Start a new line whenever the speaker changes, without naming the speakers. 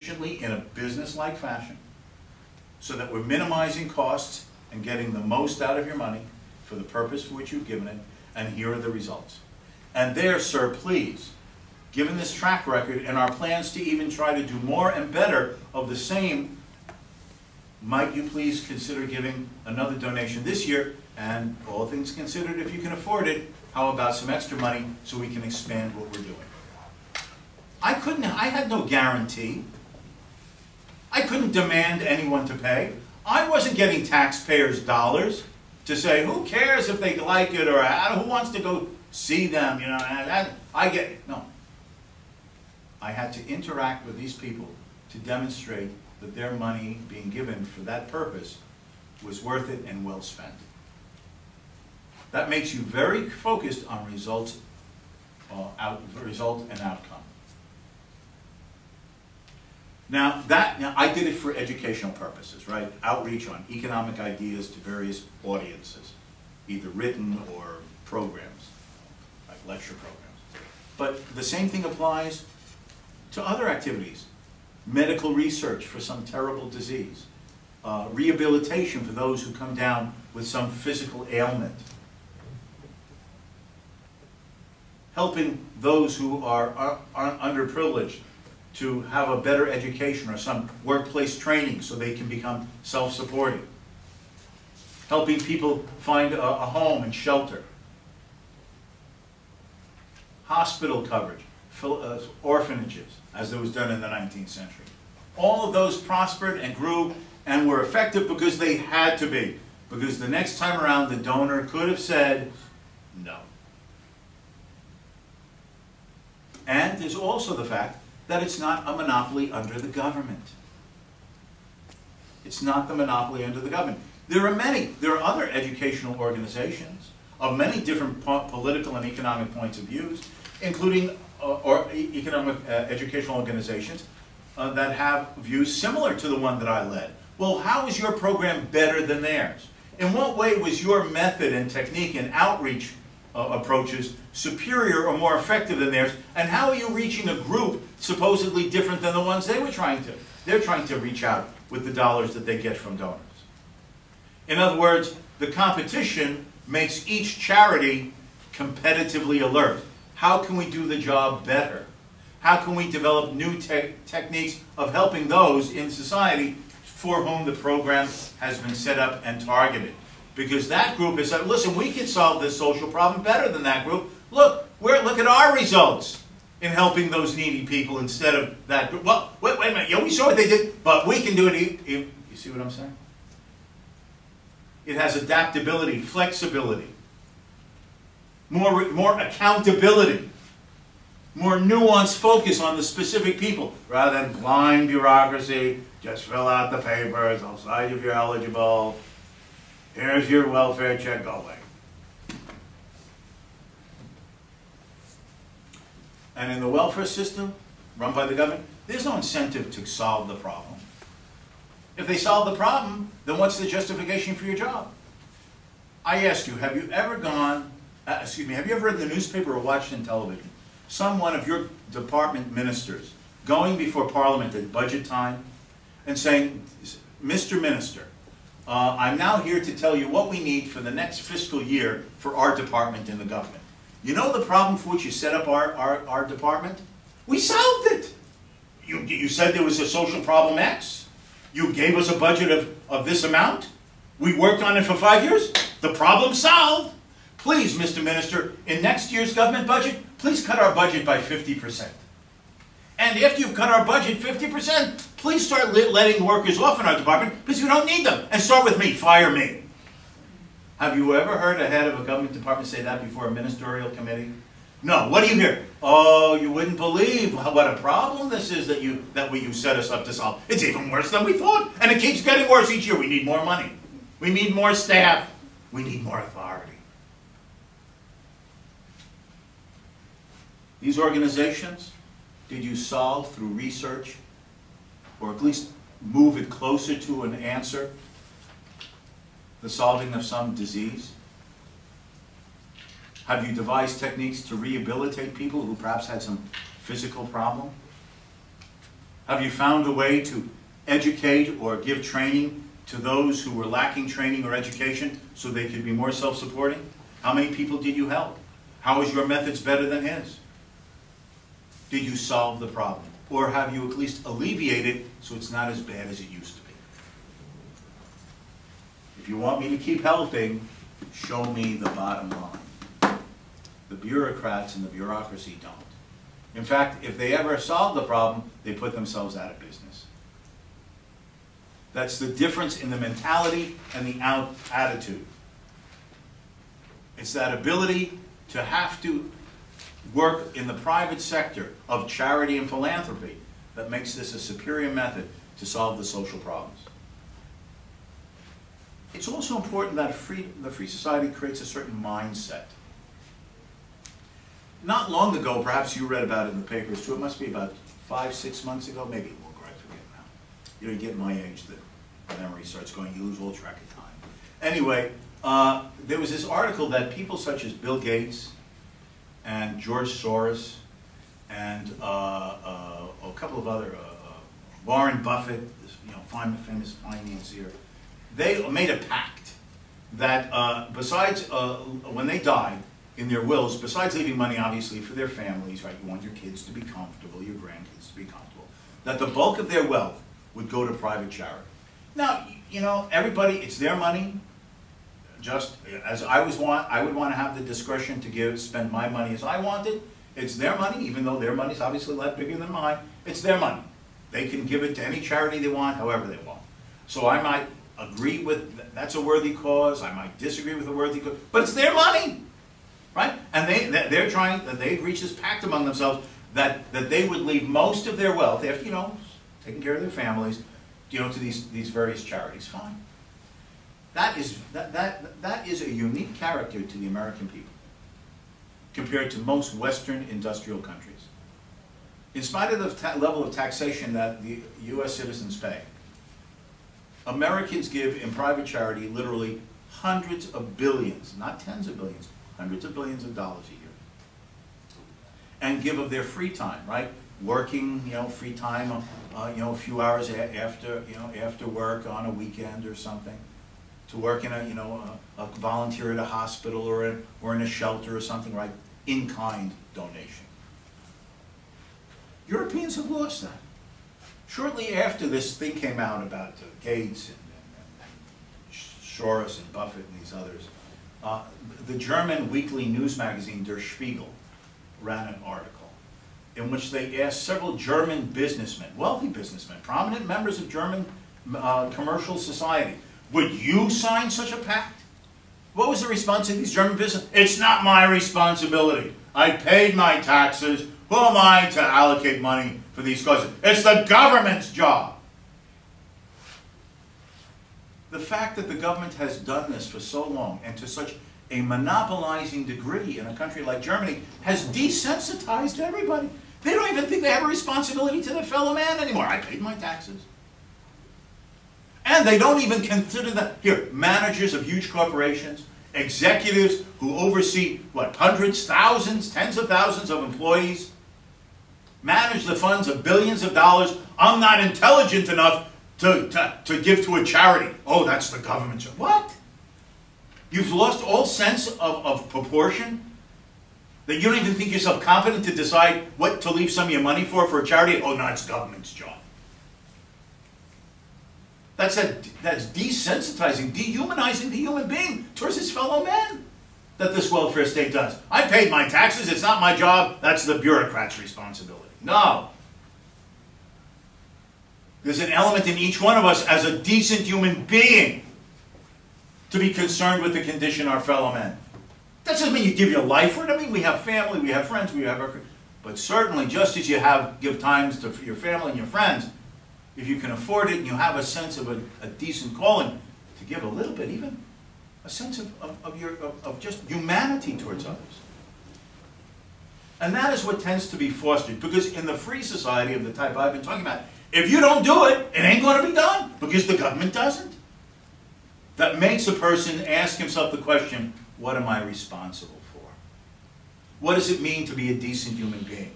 in a business-like fashion so that we're minimizing costs and getting the most out of your money for the purpose for which you've given it, and here are the results. And there, sir, please, given this track record and our plans to even try to do more and better of the same, might you please consider giving another donation this year, and all things considered, if you can afford it, how about some extra money so we can expand what we're doing? I had no guarantee. I couldn't demand anyone to pay. I wasn't getting taxpayers' dollars to say, who cares if they like it, or who wants to go see them, you know, I get it. No. I had to interact with these people to demonstrate that their money being given for that purpose was worth it and well spent. That makes you very focused on result and outcome. Now I did it for educational purposes, right? Outreach on economic ideas to various audiences, either written or programs, like lecture programs. But the same thing applies to other activities. Medical research for some terrible disease, rehabilitation for those who come down with some physical ailment, helping those who are underprivileged to have a better education or some workplace training so they can become self-supporting, helping people find a home and shelter, hospital coverage, orphanages, as it was done in the 19th century. All of those prospered and grew and were effective because they had to be. Because the next time around, the donor could have said no. And there's also the fact that it's not a monopoly under the government. It's not the monopoly under the government. There are other educational organizations of many different political and economic points of views, including economic educational organizations that have views similar to the one that I led. Well, how is your program better than theirs? In what way was your method and technique and outreach approaches superior or more effective than theirs? And how are you reaching a group supposedly different than the ones they were trying to? They're trying to reach out with the dollars that they get from donors. In other words, the competition makes each charity competitively alert. How can we do the job better? How can we develop new techniques of helping those in society for whom the program has been set up and targeted? Because that group is like, listen, we can solve this social problem better than that group. Look at our results in helping those needy people instead of that group. Well, wait a minute, yeah, we saw what they did, but we can do it. You see what I'm saying? It has adaptability, flexibility, more accountability, more nuanced focus on the specific people, rather than blind bureaucracy. Just fill out the papers, I'll decide if you're eligible. Here's your welfare check, go away. And in the welfare system run by the government, there's no incentive to solve the problem. If they solve the problem, then what's the justification for your job? I ask you, have you ever gone, have you ever read the newspaper or watched in television some one of your department ministers going before Parliament at budget time and saying, Mr. Minister, I'm now here to tell you what we need for the next fiscal year for our department in the government. You know the problem for which you set up our department? We solved it. You said there was a social problem X. You gave us a budget of this amount. We worked on it for 5 years. The problem solved. Please, Mr. Minister, in next year's government budget, please cut our budget by 50%. And after you've cut our budget 50%, please start letting workers off in our department because we don't need them. And start with me, fire me. Have you ever heard a head of a government department say that before a ministerial committee? No. What do you hear? Oh, you wouldn't believe what a problem this is that you set us up to solve. It's even worse than we thought. And it keeps getting worse each year. We need more money. We need more staff. We need more authority. These organizations, did you solve through research, or at least move it closer to an answer, the solving of some disease? Have you devised techniques to rehabilitate people who perhaps had some physical problem? Have you found a way to educate or give training to those who were lacking training or education so they could be more self-supporting? How many people did you help? How is your methods better than his? Did you solve the problem? Or have you at least alleviated it so it's not as bad as it used to be? If you want me to keep helping, show me the bottom line. The bureaucrats and the bureaucracy don't. In fact, if they ever solve the problem, they put themselves out of business. That's the difference in the mentality and the attitude. It's that ability to have to work in the private sector of charity and philanthropy that makes this a superior method to solve the social problems. It's also important that the Free Society creates a certain mindset. Not long ago, perhaps you read about it in the papers too, it must be about 5, 6 months ago, maybe longer, I forget now. You know, you get my age, the memory starts going, you lose all track of time. Anyway, there was this article that people such as Bill Gates and George Soros and a couple of other, Warren Buffett, this, famous financier, they made a pact that besides, when they died, in their wills, besides leaving money obviously for their families, right, you want your kids to be comfortable, your grandkids to be comfortable, that the bulk of their wealth would go to private charity. Now, everybody, it's their money. Just as I would want to have the discretion to spend my money as I wanted. It's their money, even though their money is obviously a lot bigger than mine. It's their money. They can give it to any charity they want, however they want. So I might agree with that's a worthy cause. I might disagree with a worthy cause, but it's their money, right? And they've reached this pact among themselves that they would leave most of their wealth after taking care of their families, to these various charities. Fine. That is a unique character to the American people compared to most Western industrial countries. In spite of the level of taxation that the U.S. citizens pay, Americans give in private charity literally hundreds of billions, not tens of billions, hundreds of billions of dollars a year. And give of their free time, right? Working, free time, a few hours after work on a weekend or something. To work in a volunteer at a hospital or in a shelter or something, right? In-kind donation. Europeans have lost that. Shortly after this thing came out about Gates and Soros and Buffett and these others, the German weekly news magazine Der Spiegel ran an article in which they asked several German businessmen, wealthy businessmen, prominent members of German commercial society, would you sign such a pact? What was the response of these German businessmen? It's not my responsibility. I paid my taxes. Who am I to allocate money for these causes? It's the government's job. The fact that the government has done this for so long and to such a monopolizing degree in a country like Germany has desensitized everybody. They don't even think they have a responsibility to their fellow man anymore. I paid my taxes. And they don't even consider that, here, managers of huge corporations, executives who oversee, what, hundreds, thousands, tens of thousands of employees, manage the funds of billions of dollars. I'm not intelligent enough to give to a charity. Oh, that's the government's job. What? You've lost all sense of proportion? That you don't even think yourself competent to decide what to leave some of your money for a charity? Oh, no, it's the government's job. That's desensitizing, dehumanizing the human being towards his fellow man that this welfare state does. I paid my taxes, it's not my job, that's the bureaucrat's responsibility. No. There's an element in each one of us as a decent human being to be concerned with the condition of our fellow men. That doesn't mean you give your life for it. I mean, we have family, we have friends, we have our... But certainly, just as you give times to your family and your friends, if you can afford it and you have a sense of a decent calling, to give a little bit, even a sense of just humanity towards others. And that is what tends to be fostered, because in the free society of the type I've been talking about, if you don't do it, it ain't going to be done, because the government doesn't. That makes a person ask himself the question, what am I responsible for? What does it mean to be a decent human being?